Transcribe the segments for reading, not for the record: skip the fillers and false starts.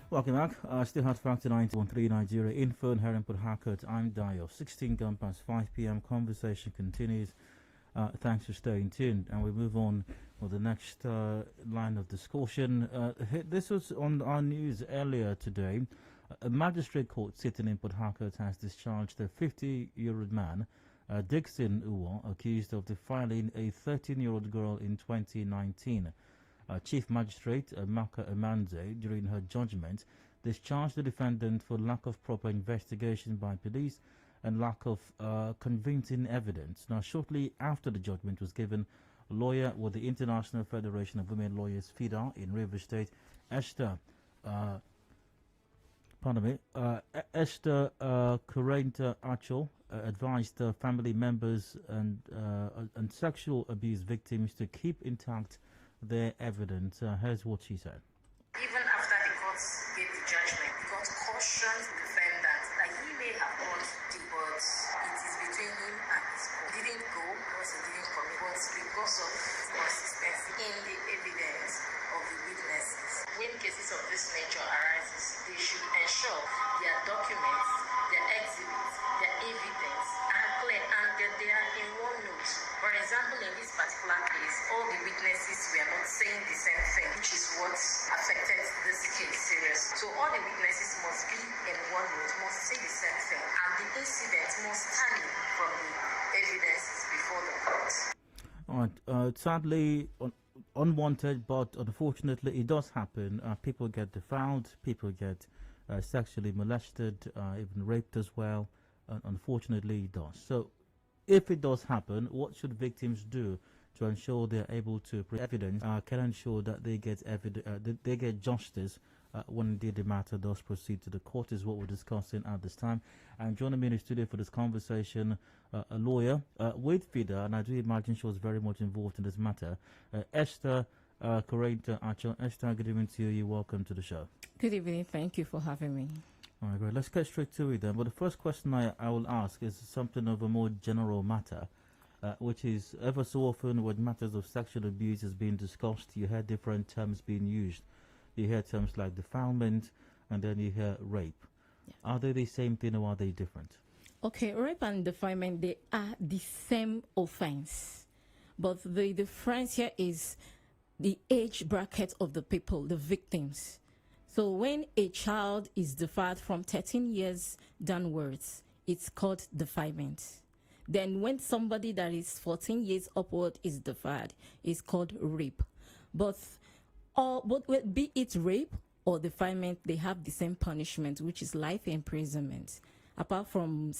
Welcome back. Still hot factor 91.3 Nigeria. Info and Heron Port Harcourt. I'm Dio. 16 gone past 5 p.m. Conversation continues. Thanks for staying tuned. And we move on with the next line of discussion. This was on our news earlier today. A magistrate court sitting in Port Harcourt has discharged a 50-year-old man, Dixon Uwo, accused of defiling a 13-year-old girl in 2019. Chief Magistrate Maka Emanze, during her judgment, discharged the defendant for lack of proper investigation by police and lack of convincing evidence. Now, shortly after the judgment was given, a lawyer with the International Federation of Women Lawyers, FIDA, in Rivers State, Esther Acho-Korienta advised family members and sexual abuse victims to keep intact their evidence. Here's what she said. Even after the courts gave the judgment, the court cautioned the defendant that he may have gone to the but it is between him and his court. He didn't go because he didn't commit, but because of consistency in the evidence of the witnesses. When cases of this nature arises, they should ensure their documents, their exhibits, their evidence are clear and that they are in one note. For example, in this particular case, all the witnesses were not saying the same thing, which is what affected this case seriously. So all the witnesses must be in one note, must say the same thing, and the incident must tally from the evidences before the court. All right. Sadly, unwanted, but unfortunately, it does happen. People get defiled, people get sexually molested, even raped as well. Unfortunately, it does. So, if it does happen, what should victims do to ensure they're able to prove evidence, can ensure that they get they get justice when indeed the matter does proceed to the court, is what we're discussing at this time. And joining me in the studio for this conversation, a lawyer with FIDA, and I do imagine she was very much involved in this matter, Esther Acho-Korienta. Esther, good evening to you. You're welcome to the show. Good evening. Thank you for having me. All right, great. Let's get straight to it then. But the first question I will ask is something of a more general matter, which is ever so often when matters of sexual abuse is being discussed, you hear different terms being used. You hear terms like defilement, and then you hear rape. Yeah. Are they the same thing or are they different? Okay, rape and defilement, they are the same offense. But the difference here is the age bracket of the people, the victims. So when a child is defiled from 13 years downwards, it's called defilement. Then when somebody that is 14 years upward is defiled, it's called rape. But be it rape or defilement, they have the same punishment, which is life imprisonment, apart from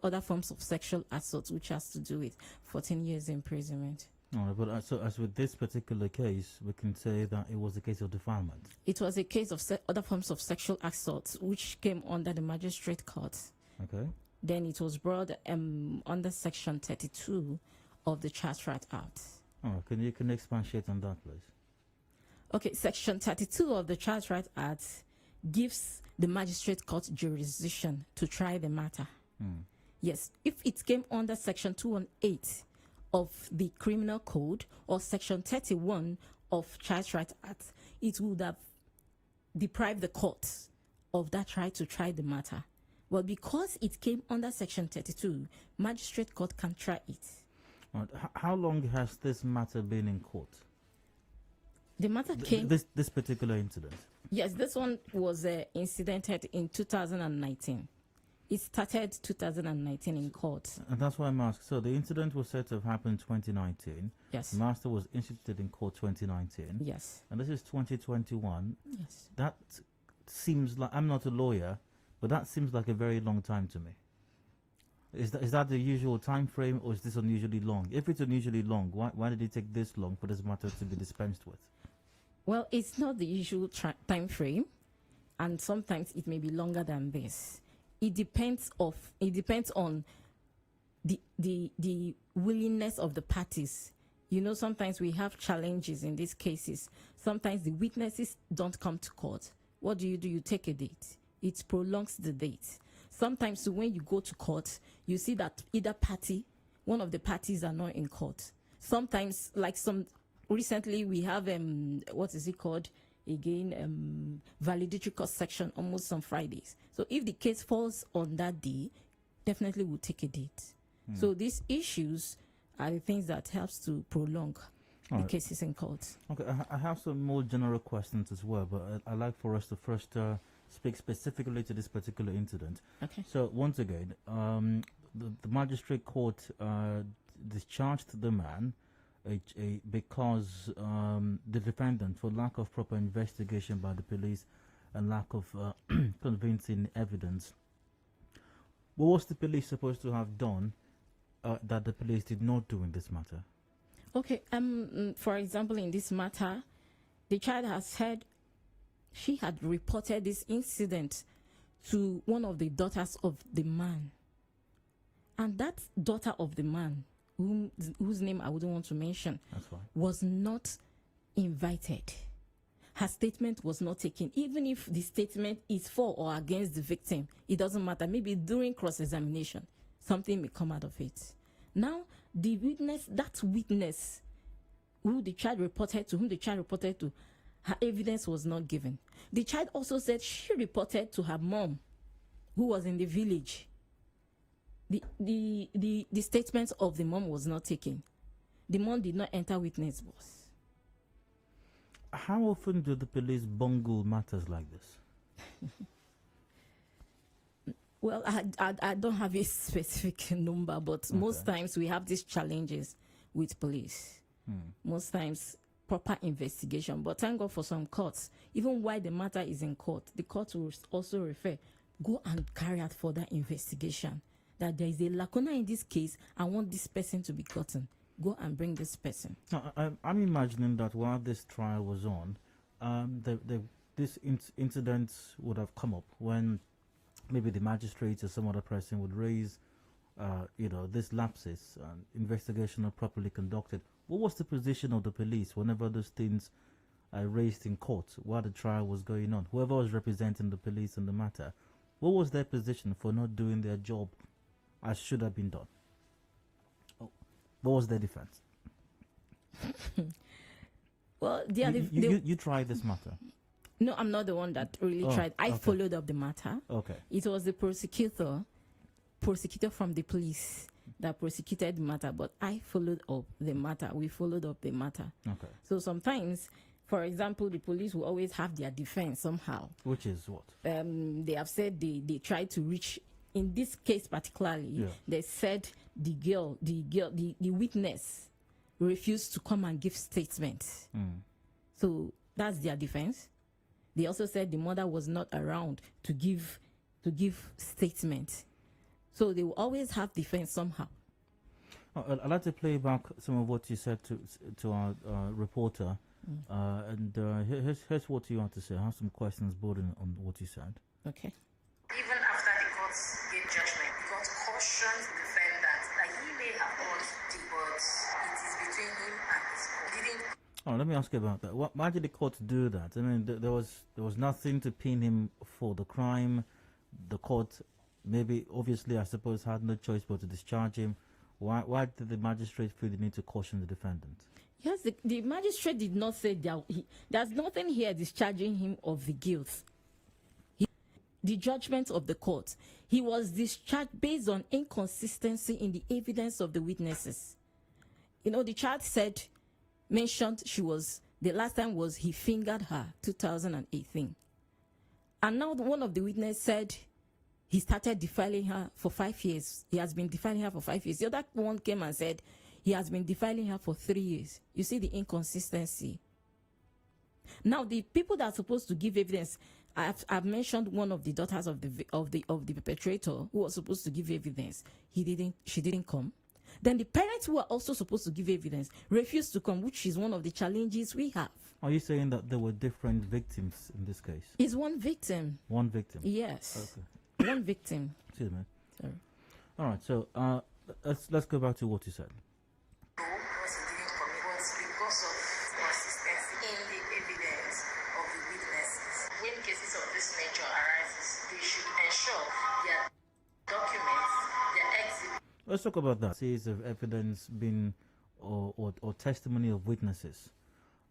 other forms of sexual assault, which has to do with 14 years imprisonment. All right, but so as with this particular case, we can say that it was a case of defilement. It was a case of other forms of sexual assault, which came under the magistrate court. Okay. Then it was brought under Section 32 of the Child Rights Act. Oh, can you expatiate on that, please? Okay, Section 32 of the Child Rights Act gives the magistrate court jurisdiction to try the matter. Yes, if it came under Section 218 of the Criminal Code or Section 31 of Child Rights Act, it would have deprived the court of that right to try the matter. Well, because it came under Section 32, magistrate court can try it. Right. How long has this matter been in court? The matter came... This particular incident? Yes, this one was incidented in 2019. It started 2019 in court. And that's why I'm asking. So the incident was said to have happened 2019. Yes. Master was instituted in court 2019. Yes. And this is 2021. Yes. That seems like, I'm not a lawyer, but that seems like a very long time to me. Is that the usual time frame, or is this unusually long? If it's unusually long, why did it take this long for this matter to be dispensed with? Well, it's not the usual time frame, and sometimes it may be longer than this. It depends on the willingness of the parties. You know, sometimes we have challenges in these cases. Sometimes the witnesses don't come to court. What do? You take a date. It prolongs the date. Sometimes when you go to court, you see that one of the parties are not in court. Sometimes, recently we have what is it called? again, validatory court section almost on Fridays. So if the case falls on that day, definitely we'll take a date. So these issues are the things that helps to prolong the cases in court. Okay, I have some more general questions as well, but I'd like for us to first speak specifically to this particular incident. Okay. So once again, the magistrate court discharged the man because the defendant, for lack of proper investigation by the police and lack of convincing evidence. What was the police supposed to have done that the police did not do in this matter? Okay. For example, in this matter, the child has said she had reported this incident to one of the daughters of the man, and that daughter of the man, whose name I wouldn't want to mention, was not invited. Her statement was not taken. Even if the statement is for or against the victim, it doesn't matter. Maybe during cross-examination, something may come out of it. Now, the witness, that witness, whom the child reported to, her evidence was not given. The child also said she reported to her mom, who was in the village. The statement of the mom was not taken. The mom did not enter witness box. How often do the police bungle matters like this? Well, I don't have a specific number, but most times we have these challenges with police. Most times proper investigation. But thank God for some courts, even while the matter is in court, the court will also refer, go and carry out further investigation. That there is a lacuna in this case, I want this person to be gotten. Go and bring this person. Now, I'm imagining that while this trial was on, this incident would have come up when maybe the magistrate or some other person would raise, these lapses, investigation not properly conducted. What was the position of the police whenever those things are raised in court while the trial was going on? Whoever was representing the police in the matter, what was their position for not doing their job as should have been done? What was their defense? Well, you tried this matter. No, I'm not the one that really tried. I followed up the matter. Okay. It was the prosecutor from the police that prosecuted the matter, but I followed up the matter. We followed up the matter. Okay. So sometimes, for example, the police will always have their defense somehow. Which is what? They have said they tried to reach. In this case particularly, they said the witness refused to come and give statements. So that's their defense. They also said the mother was not around to give statements. So they will always have defense somehow. I'd like to play back some of what you said to our reporter, and here's what you want to say. I have some questions bordering on what you said. Okay. Even after the courts gave judgment, the court cautioned the defendant that he may have hurt the words. It is between him and his court. Let me ask you about that. Why did the court do that? I mean, there was nothing to pin him for the crime. The court, obviously, I suppose, had no choice but to discharge him. Why did the magistrate feel the need to caution the defendant? Yes, the magistrate did not say there's nothing here discharging him of the guilt. The judgment of the court, he was discharged based on inconsistency in the evidence of the witnesses. The child mentioned the last time was he fingered her, 2018. And now one of the witnesses said he started defiling her for 5 years. He has been defiling her for 5 years. The other one came and said he has been defiling her for 3 years. You see the inconsistency. Now the people that are supposed to give evidence, I've mentioned one of the daughters of the perpetrator who was supposed to give evidence. She didn't come. Then the parents who are also supposed to give evidence refused to come, which is one of the challenges we have. Are you saying that there were different victims in this case? It's one victim. One victim? Yes. Okay. One victim. Excuse me. Sorry. All right, so let's go back to what you said. Because of consistency in the evidence of the witnesses. When cases of this nature arises, they should ensure their documents, their exhibits. Let's talk about that. Series of evidence or testimony of witnesses.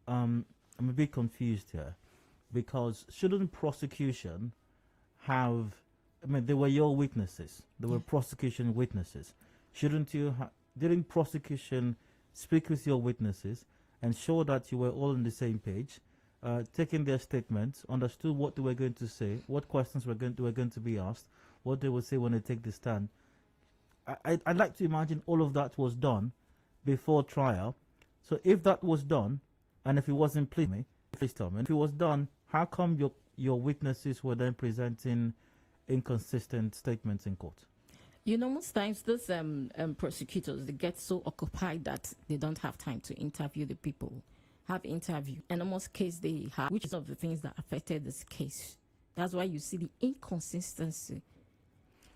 I'm a bit confused here. because shouldn't prosecution have, I mean, they were your witnesses. They were prosecution witnesses. Shouldn't you, didn't prosecution speak with your witnesses and show that you were all on the same page, taking their statements, understood what they were going to say, what questions were going to be asked, what they would say when they take the stand? I'd like to imagine all of that was done before trial. So if that was done, and if it wasn't, please tell me, if it was done, how come your witnesses were then presenting inconsistent statements in court? You know, most times those prosecutors, they get so occupied that they don't have time to interview the people, have interview. And in most cases they have, which is one of the things that affected this case. That's why you see the inconsistency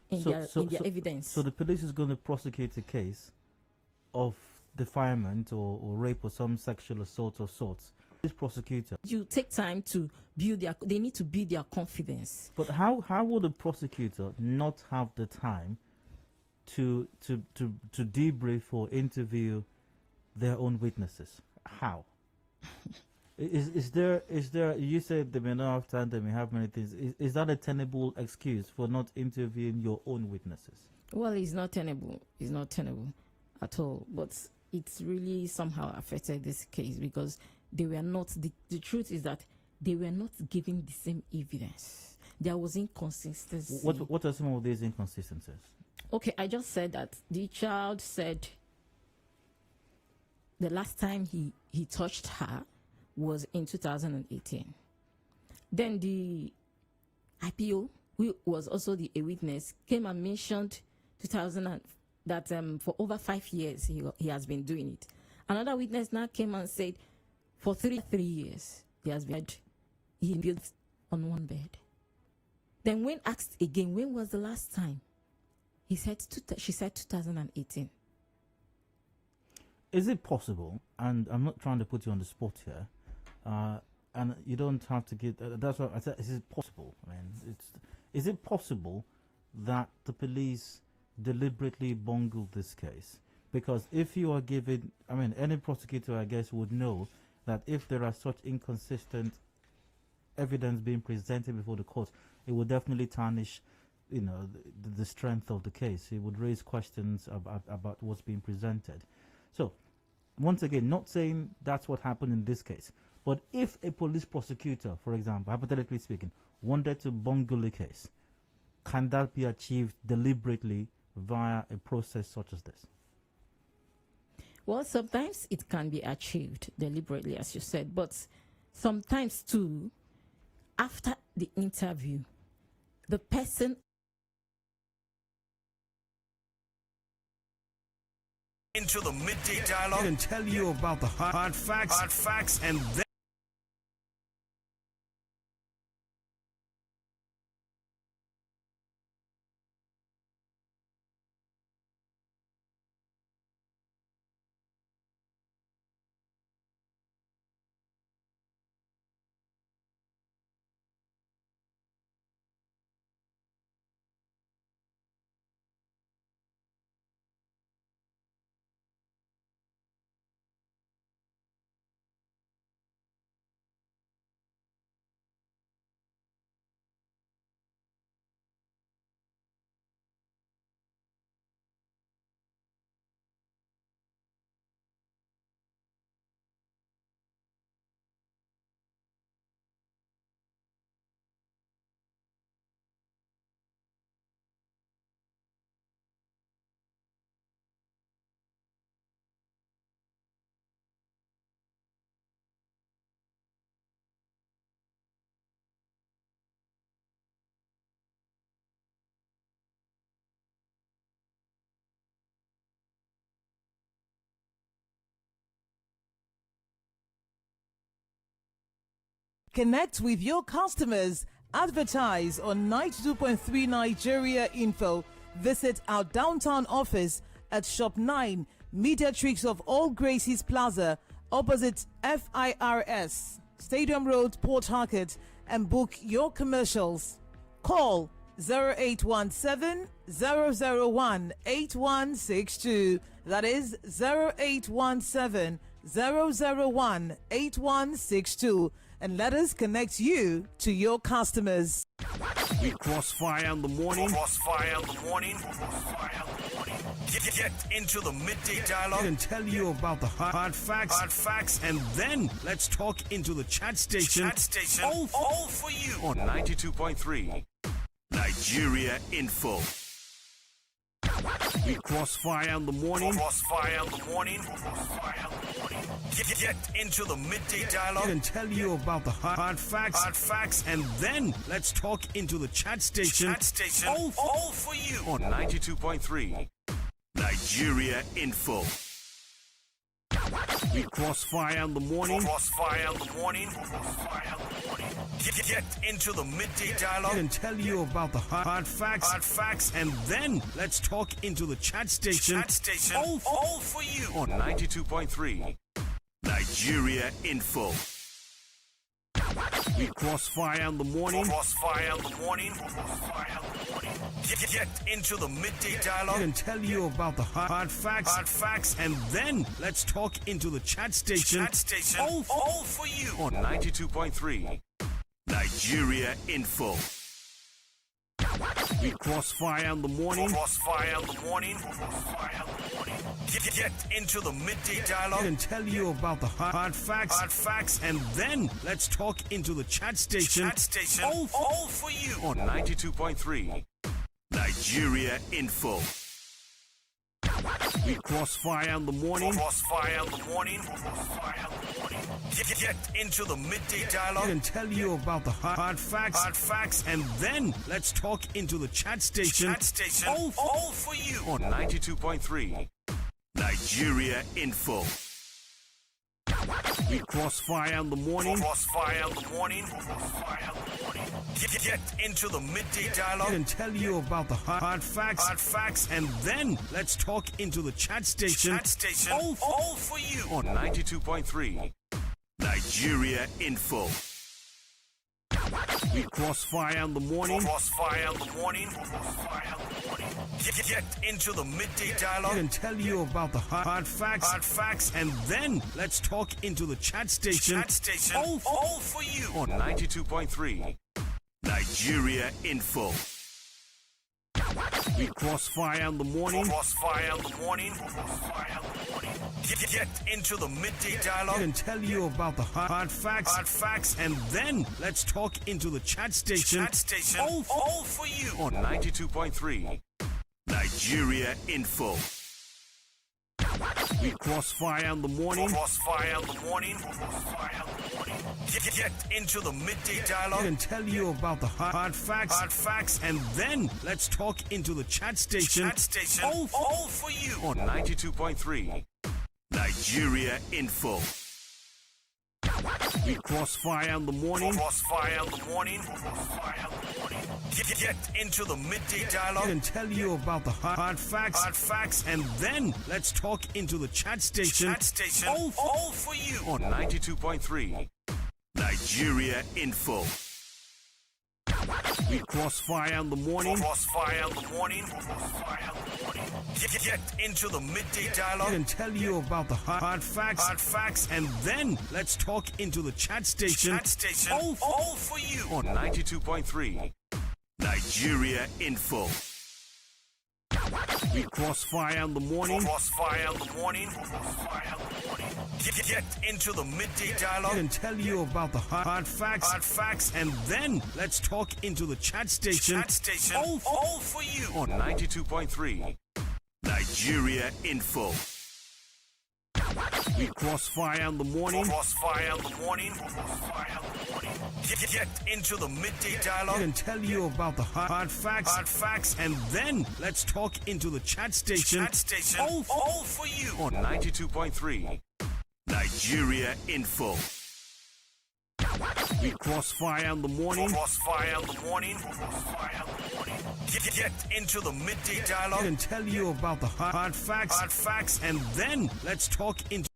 in their evidence. So the police is going to prosecute a case of defilement or rape or some sexual assault of sorts. This prosecutor, you take time to build they need to build their confidence. But how would a prosecutor not have the time to debrief or interview their own witnesses? How? Is there you said they may not have time, they may have many things. Is that a tenable excuse for not interviewing your own witnesses? Well, it's not tenable. It's not tenable at all. But it's really somehow affected this case because they were not, the truth is that they were not giving the same evidence. There was inconsistency. What are some of these inconsistencies? Okay, I just said that the child said the last time he touched her was in 2018. Then the IPO, who was also a witness, came and mentioned that for over 5 years he has been doing it. Another witness now came and said for 3 years he built on one bed. Then when asked again, when was the last time? She said 2018. Is it possible, and I'm not trying to put you on the spot here, and you don't have to get, that's what I said, is it possible? I mean, is it possible that the police deliberately bungled this case? Because if you are given, I mean, any prosecutor, I guess, would know that if there are such inconsistent evidence being presented before the court, it would definitely tarnish, you know, the strength of the case. It would raise questions about what's being presented. So, once again, not saying that's what happened in this case, but if a police prosecutor, for example, hypothetically speaking, wanted to bungle a case, can that be achieved deliberately via a process such as this? Well, sometimes it can be achieved deliberately, as you said, but sometimes too, after the interview, the person into the midday dialogue and tell you about the hard facts, and then connect with your customers. Advertise on 92.3 Nigeria Info. Visit our downtown office at Shop 9, Mediatrix of All Gracies Plaza, opposite FIRS, Stadium Road, Port Harcourt, and book your commercials. Call 0817 001 8162. That is 0817 001 8162. and let us connect you to your customers. We crossfire in the morning. Crossfire in the morning. Get into the midday dialogue and tell you about the hard facts, and then let's talk into the chat station. All for you on 92.3 Nigeria Info. We crossfire in the morning. Crossfire in the morning. Get into the midday dialogue and tell you about the hard facts, and then let's talk into the chat station. All for you on 92.3 Nigeria Info. We crossfire in the morning. Crossfire in the morning. Get into the midday dialogue and tell you about the hard facts, and then let's talk into the chat station. All for you on 92.3 Nigeria Info. We crossfire in the morning. Crossfire in the morning. Get into the midday dialogue and tell you about the hard facts, and then let's talk into the chat station. All for you on 92.3 Nigeria Info. We crossfire in the morning. Crossfire in the morning. Get into the midday dialogue and tell you about the hard facts, and then let's talk into the chat station. All for you on 92.3 Nigeria Info. We crossfire in the morning. Crossfire in the morning. Get into the midday dialogue and tell you about the hard facts, and then let's talk into the chat station. All for you on 92.3 Nigeria Info. We crossfire in the morning. Crossfire in the morning. Get into the midday dialogue and tell you about the hard facts, and then let's talk into the chat station. All for you on 92.3 Nigeria Info. We crossfire in the morning. Crossfire in the morning. Get into the midday dialogue and tell you about the hard facts, and then let's talk into the chat station. All for you on 92.3 Nigeria Info. We crossfire in the morning. Crossfire in the morning. Get into the midday dialogue and tell you about the hard facts, and then let's talk into the chat station. All for you on 92.3 Nigeria Info. We crossfire in the morning. Crossfire in the morning. Get into the midday dialogue and tell you about the hard facts, and then let's talk into the chat station. All for you on 92.3 Nigeria Info. We crossfire in the morning. Crossfire in the morning. Get into the midday dialogue and tell you about the hard facts, and then let's talk into the chat station. All for you on 92.3 Nigeria Info. We crossfire in the morning. Crossfire in the morning. Get into the midday dialogue and tell you about the hard facts, and then let's talk into the chat station. All for you on 92.3 Nigeria Info. We crossfire in the morning. Crossfire in the morning. Get into the midday dialogue and tell you about the hard facts, and then let's talk into the chat station. All for you on 92.3 Nigeria Info. We crossfire in the morning. Crossfire in the morning. Get into the midday dialogue and tell you about the hard facts, and then let's talk into the chat station. All for you on 92.3 Nigeria Info. We crossfire in the morning. Crossfire in the morning. Get into the midday dialogue and tell you about the hard facts, and then let's talk into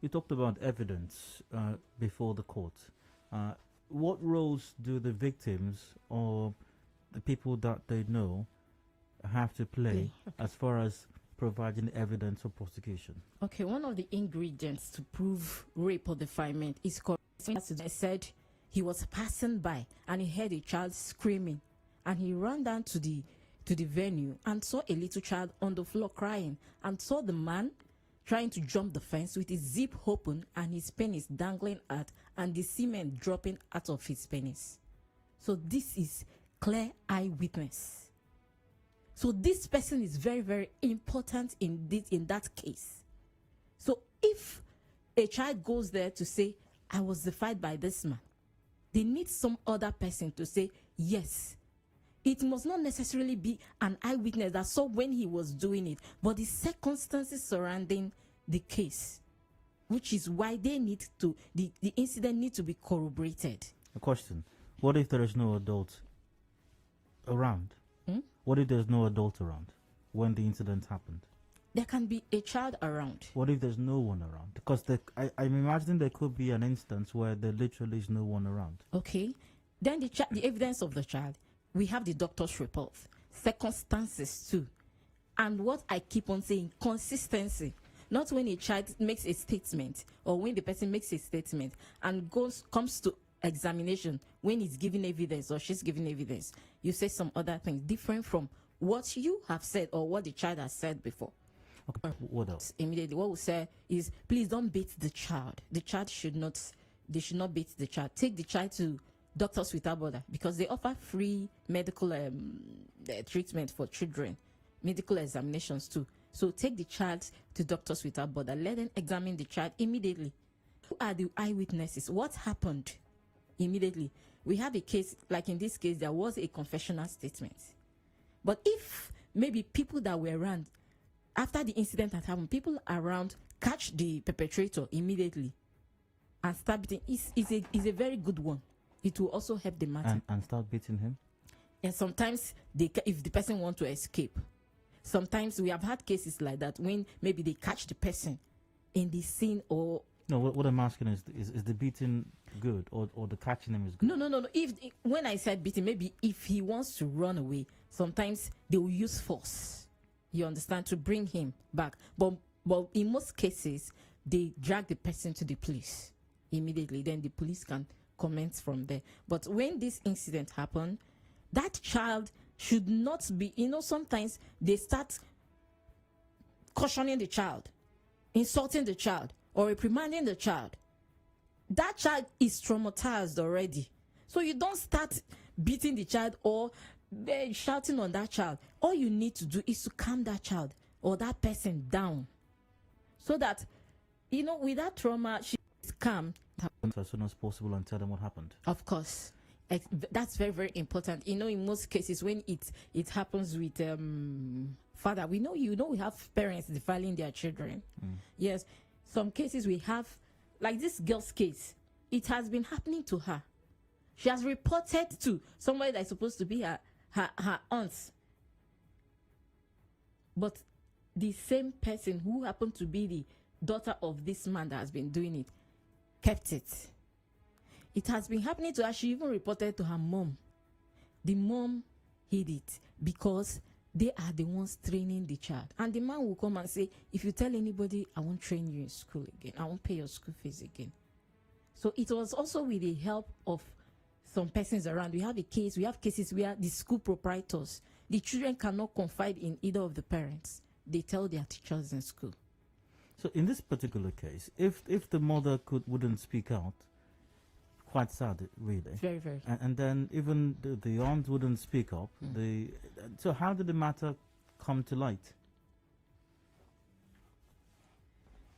you talked about evidence before the court. What roles do the victims or the people that they know have to play as far as providing evidence for prosecution? Okay, one of the ingredients to prove rape or defilement is correct. I said he was passing by and he heard a child screaming, and he ran down to the venue and saw a little child on the floor crying, and saw the man trying to jump the fence with his zip open and his penis dangling out and the semen dropping out of his penis. So this is clear eyewitness. So this person is very, very important in that case. So if a child goes there to say, I was defied by this man, they need some other person to say, yes. It must not necessarily be an eyewitness that saw when he was doing it, but the circumstances surrounding the case, which is why they need to, the incident needs to be corroborated. A question. What if there is no adult around? What if there's no adult around when the incident happened? There can be a child around. What if there's no one around? Because I'm imagining there could be an instance where there literally is no one around. Okay. Then the evidence of the child. We have the doctor's report, circumstances too. And what I keep on saying, consistency. Not when a child makes a statement or when the person makes a statement and comes to examination, when he's giving evidence or she's giving evidence, you say some other things different from what you have said or what the child has said before. Okay. What else? Immediately, what we say is, please don't beat the child. The child should not beat the child. Take the child to Doctors Without Border, because they offer free medical treatment for children, medical examinations too. So take the child to Doctors Without Border. Let them examine the child immediately. Who are the eyewitnesses? What happened? Immediately. We have a case, like in this case, there was a confessional statement. But if maybe people that were around, after the incident had happened, people around catch the perpetrator immediately and start beating, is a very good one. It will also help the matter. And start beating him? And sometimes, if the person wants to escape, sometimes we have had cases like that when maybe they catch the person in the scene or... No, what I'm asking is the beating good or the catching him is good? No. When I said beating, maybe if he wants to run away, sometimes they will use force, you understand, to bring him back. But in most cases, they drag the person to the police immediately. Then the police can comment from there. But when this incident happened, that child should not be, sometimes they start cautioning the child, insulting the child, or reprimanding the child. That child is traumatized already. So you don't start beating the child or shouting on that child. All you need to do is to calm that child or that person down, so that, with that trauma, she is calm. As soon as possible and tell them what happened. Of course. That's very, very important. In most cases, when it happens with father, we have parents defiling their children. Yes. Some cases we have, like this girl's case, it has been happening to her. She has reported to somebody that's supposed to be her aunt. But the same person who happened to be the daughter of this man that has been doing it kept it. It has been happening to her. She even reported to her mom. The mom hid it because they are the ones training the child. And the man will come and say, if you tell anybody, I won't train you in school again. I won't pay your school fees again. So it was also with the help of some persons around. We have cases where the school proprietors, the children cannot confide in either of the parents. They tell their teachers in school. So in this particular case, if the mother wouldn't speak out, quite sad, really. Very, very. And then even the aunt wouldn't speak up. So how did the matter come to light?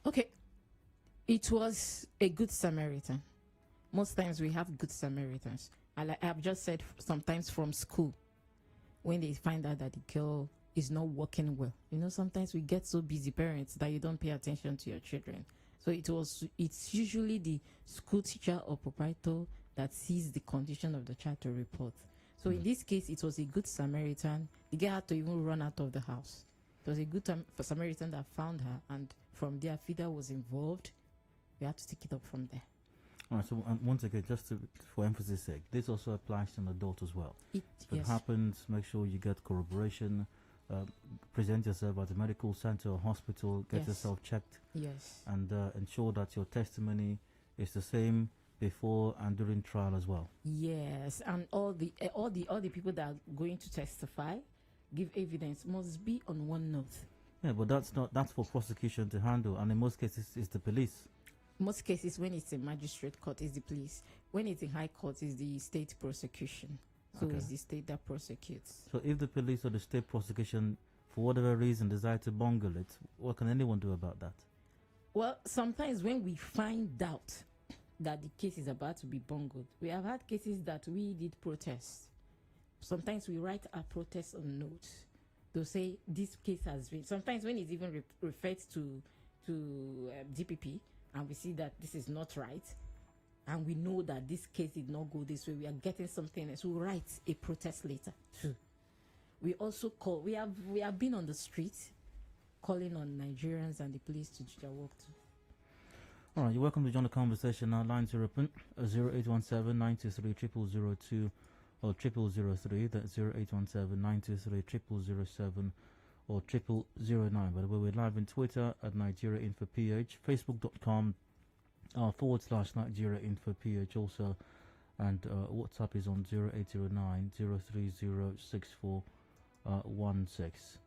Okay, it was a good Samaritan. Most times we have good Samaritans. I've just said, sometimes from school, when they find out that the girl is not working well. Sometimes we get so busy, parents, that you don't pay attention to your children. So it's usually the school teacher or proprietor that sees the condition of the child to report. So in this case, it was a good Samaritan. The girl had to even run out of the house. It was a good Samaritan that found her, and from there, FIDA was involved. we have to take it up from there. All right, so once again, just for emphasis sake, this also applies to an adult as well. If it happens, make sure you get corroboration, present yourself at a medical center or hospital, get yourself checked, and ensure that your testimony is the same before and during trial as well. Yes, and all the people that are going to testify, give evidence, must be on one note. Yeah, but that's for prosecution to handle, and in most cases it's the police. Most cases, when it's a magistrate court, is the police. When it's in high court, is the state prosecution. So it's the state that prosecutes. So if the police or the state prosecution, for whatever reason, decide to bungle it, what can anyone do about that? Well, sometimes when we find out that the case is about to be bungled, we have had cases that we did protest. Sometimes we write our protest on notes. They'll say this case has been. Sometimes when it's even referred to DPP, and we see that this is not right, and we know that this case did not go this way, we are getting something else, we'll write a protest letter too. We also call, we have been on the street calling on Nigerians and the police to do their work too. All right, you're welcome to join the conversation. Our lines are open, 0817-923-0002 or 0003, that's 0817-923-0007 or 0009. By the way, we're live on Twitter at Nigeria Info PH, Facebook.com /Nigeria Info PH also, and WhatsApp is on 0809 030 6416.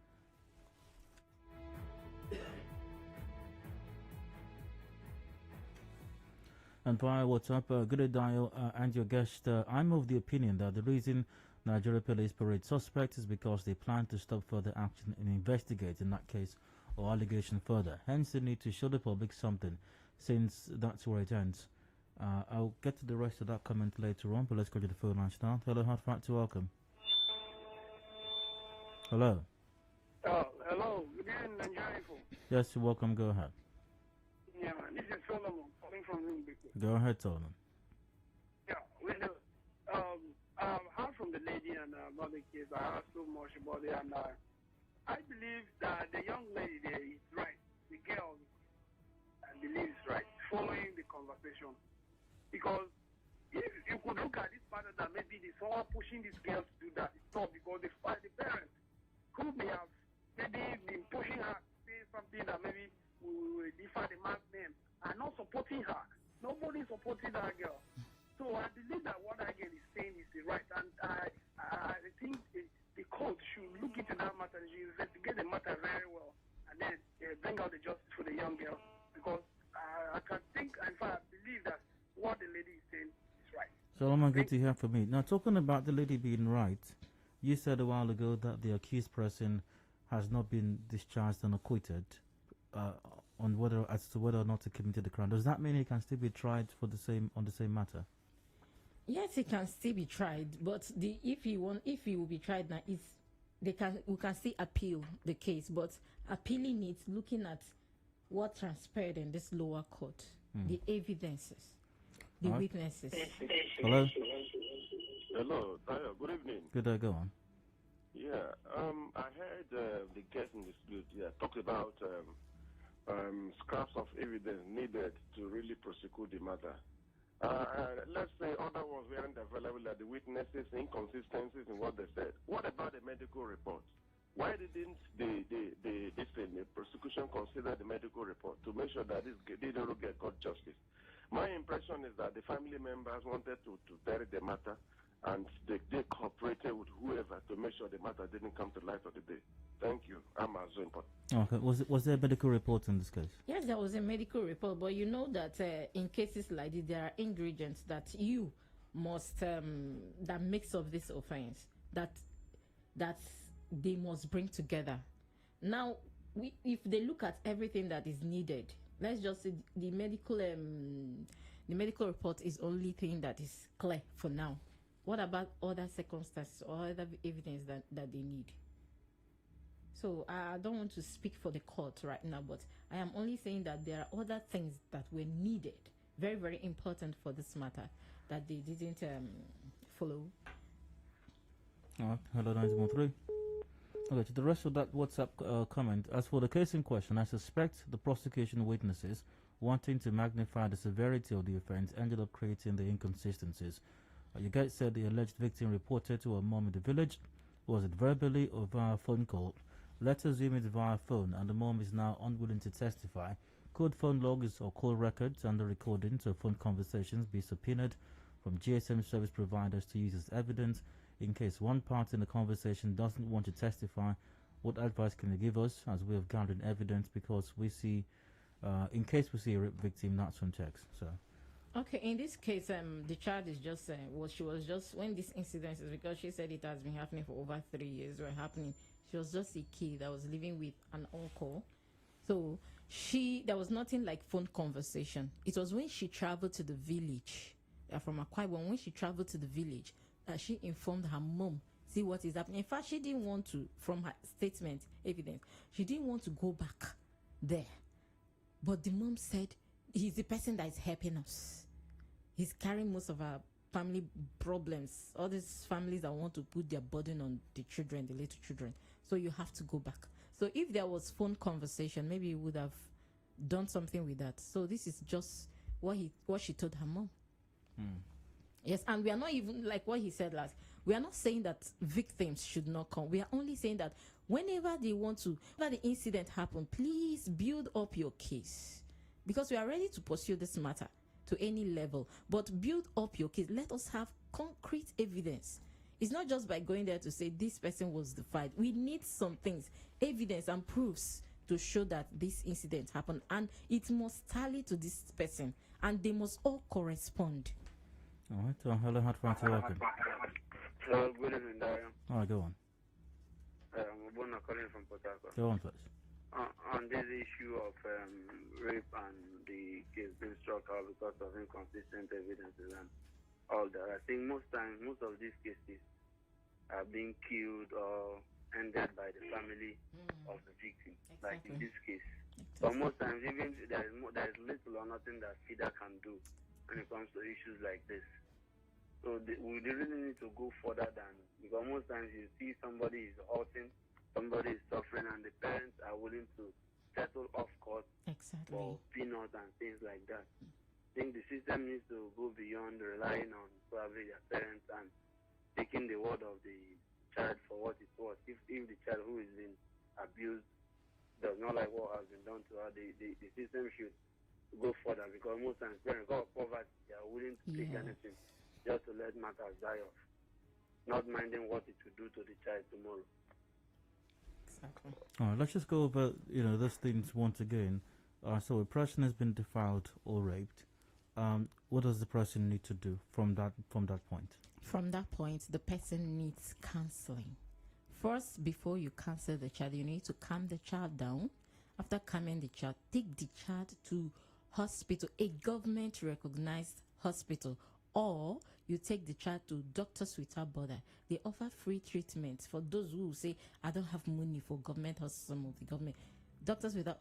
And via WhatsApp, good Adedayo and your guest, I'm of the opinion that the reason Nigeria police parade suspects is because they plan to stop further action and investigate in that case or allegation further. Hence, they need to show the public something, since that's where it ends. I'll get to the rest of that comment later on, but let's go to the phone line now. Hello, hard fact, welcome. Hello. Hello. Good evening, Nigeria. Yes, you're welcome. Go ahead. Yeah, this is Solomon calling from Zimbabwe. Go ahead, Solomon. Yeah, heard from the lady and about the case. I heard so much about it, and I believe that the young lady there is right. The girl, I believe, is right. Following the conversation, because if you could look at this pattern that maybe there's someone pushing this girl to do that, it's not because the parents who may have maybe been pushing her, say something that maybe will defy the man's name, are not supporting her. Nobody supporting that girl. So I believe that what that girl is saying is the right, and I think the court should look into that matter and should investigate the matter very well, and then bring out the justice for the young girl, because I can think, in fact, I believe that what the lady is saying is right. Solomon, good to hear from me. Now, talking about the lady being right, you said a while ago that the accused person has not been discharged and acquitted on whether or not he committed the crime. Does that mean he can still be tried for on the same matter? Yes, he can still be tried, but if he will be tried now, we can still appeal the case, but appealing it, looking at what transpired in this lower court, the evidences, the witnesses. Hello. Hello, Tayo. Good evening. Good day. Go on. Yeah, I heard the guest in the studio talk about scraps of evidence needed to really prosecute the matter. Let's say other ones weren't available, like the witnesses, inconsistencies in what they said. What about the medical report? Why didn't the prosecution consider the medical report to make sure that this didn't get court justice? My impression is that the family members wanted to bury the matter, and they cooperated with whoever to make sure the matter didn't come to light of the day. Thank you. I'm so important. Okay. Was there a medical report in this case? Yes, there was a medical report, but you know that in cases like this, there are ingredients that you must that makes up this offense that they must bring together. Now, if they look at everything that is needed, let's just say the medical report is only thing that is clear for now. What about other circumstances or other evidence that they need? So I don't want to speak for the court right now, but I am only saying that there are other things that were needed, very, very important for this matter, that they didn't follow. All right. Hello, 913. Okay, to the rest of that WhatsApp comment, as for the case in question, I suspect the prosecution witnesses wanting to magnify the severity of the offense, ended up creating the inconsistencies. You guys said the alleged victim reported to her mom in the village. Was it verbally or via phone call? Let's assume it's via phone, and the mom is now unwilling to testify. Could phone logs or call records and the recordings of phone conversations be subpoenaed from GSM service providers to use as evidence in case one part in the conversation doesn't want to testify? What advice can you give us as we have gathered evidence? Because we see, in case we see a rape victim, not some text. So. Okay, in this case, the child is just she was just when this incident is, because she said it has been happening for over 3 years. Were happening. She was just a kid that was living with an uncle, so there was nothing like phone conversation. It was when she traveled to the village from Akwa Ibom. When she traveled to the village, she informed her mom, see what is happening. In fact, she didn't want to, from her statement evidence, she didn't want to go back there, but the mom said he's the person that is helping us. He's carrying most of our family problems. All these families that want to put their burden on the children, the little children. So you have to go back. So if there was phone conversation, maybe you would have done something with that. So this is just what she told her mom. Yes, and we are not even like what he said last. We are not saying that victims should not come. We are only saying that whenever the incident happened, please build up your case, because we are ready to pursue this matter to any level, but build up your case. Let us have concrete evidence. It's not just by going there to say this person was defied. We need some things, evidence and proofs to show that this incident happened, and it must tally to this person, and they must all correspond. All right. Hello, hot Francis, welcome. Hello, good evening, Dario. All right, go on. I'm calling from Port Harcourt. Go on, please. On this issue of rape and the case being struck out because of inconsistent evidences and all that, I think most of these cases are being killed or ended by the family of the victim, like in this case. But most times, even there is little or nothing that FIDA can do when it comes to issues like this. So we really need to go further than, because most times you see somebody is hurting, somebody is suffering, and the parents are willing to settle off court for peanuts and things like that. I think the system needs to go beyond relying on probably their parents and taking the word of the child for what it was. If the child who is being abused does not like what has been done to her, the system should go further, because most times parents, because of poverty, they are willing to take anything just to let matters die off, not minding what it will do to the child tomorrow. Exactly. All right, let's just go over those things once again. So a person has been defiled or raped. What does the person need to do from that point? From that point, the person needs counseling. First, before you counsel the child, you need to calm the child down. After calming the child, take the child to hospital, a government-recognized hospital, or you take the child to Doctors Without Border. They offer free treatment for those who say, I don't have money for government hospital, some of the government. Doctors Without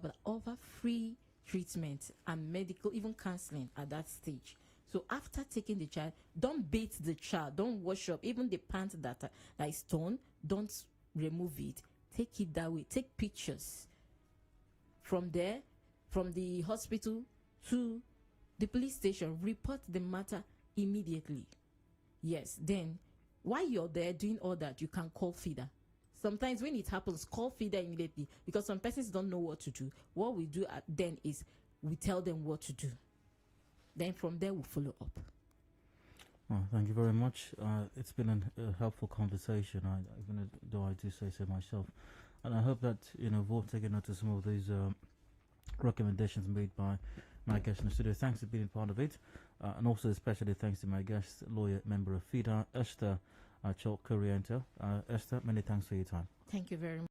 Border offer free treatment and medical, even counseling at that stage. So after taking the child, don't beat the child, don't wash up, even the pants that is torn, don't remove it. Take it that way. Take pictures. From there, from the hospital to the police station, report the matter immediately. Yes, then while you're there doing all that, you can call FIDA. Sometimes when it happens, call FIDA immediately, because some persons don't know what to do. What we do then is we tell them what to do. Then from there, we'll follow up. Oh, thank you very much. It's been a helpful conversation, even though I do say so myself. And I hope that, we've all taken note of some of these recommendations made by my guest in the studio. Thanks for being part of it. And also especially thanks to my guest, lawyer, member of FIDA, Esther Acho-Korienta. Esther, many thanks for your time. Thank you very much.